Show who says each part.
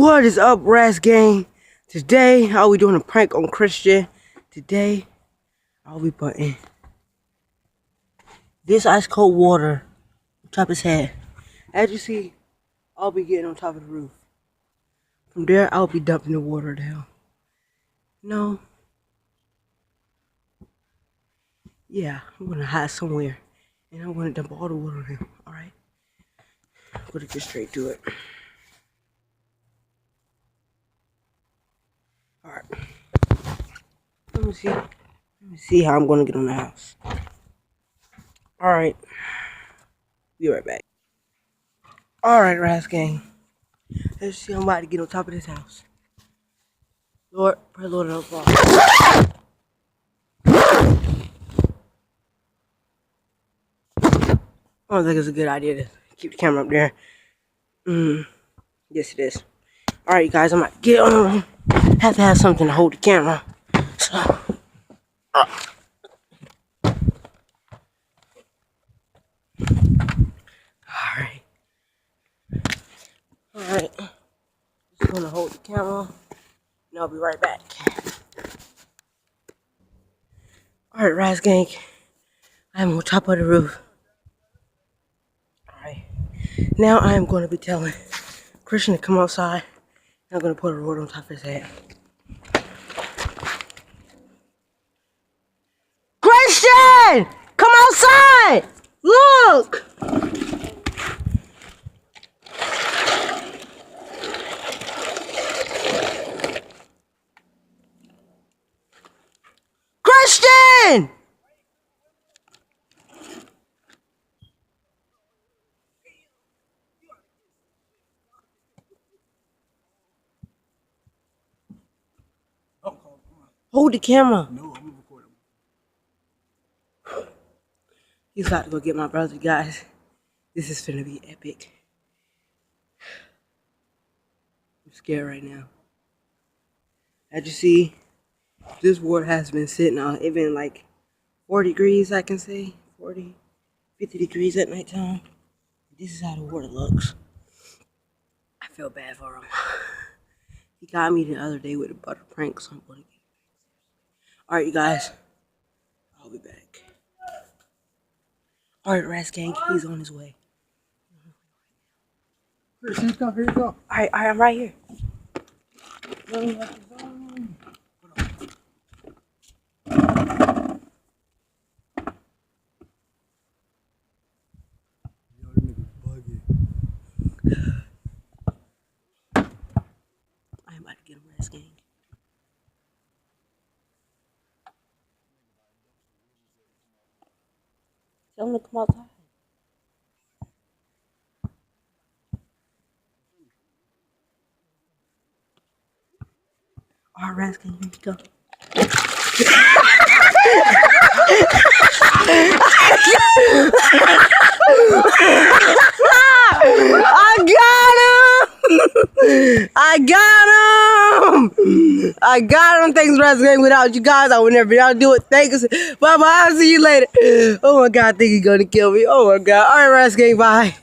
Speaker 1: What is up, Ras Gang? Today, I'll be doing a prank on Christian. Today, I'll be putting this ice cold water on top of his head. As you see, I'll be getting on top of the roof. From there, I'll be dumping the water down. No. Yeah, I'm gonna hide somewhere. And I'm gonna dump all the water on him, alright? I'm gonna get straight to it. Alright. Let me see how I'm gonna get on the house. Alright. Be right back. Alright, Ras Gang. Let's see I'm about to get on top of this house. Lord, pray Lord and fall. I don't think it's a good idea to keep the camera up there. Yes, it is. Alright, you guys, I'm about to get on. Have to have something to hold the camera. So. Alright. Alright. Just gonna hold the camera. And I'll be right back. Alright, Ras Gang. I'm on top of the roof. Alright. Now I am going to be telling Christian to come outside. And I'm going to put a rod on top of his head. Christian! Come outside! Look! Christian! Hold the camera.
Speaker 2: No, I'm recording.
Speaker 1: He's about to go get my brother, guys. This is finna be epic. I'm scared right now. As you see, this water has been sitting on. It's been like 40 degrees, I can say. 40, 50 degrees at nighttime. This is how the water looks. I feel bad for him. He got me the other day with a butter prank, so I'm gonna get it. Alright, you guys. I'll be back. Alright, Ras Gang, he's on his way.
Speaker 2: Here you go, here you go.
Speaker 1: Alright, I'm right here. I'm about to get him, Ras Gang. Tell him to come outside. Alright, Ras Gang, here you go. I got him! Thanks, Ras Gang. Without you guys, I would never be able to do it. Thanks. Bye-bye. I'll see you later. Oh, my God. I think he's going to kill me. Oh, my God. All right, Ras Gang. Bye.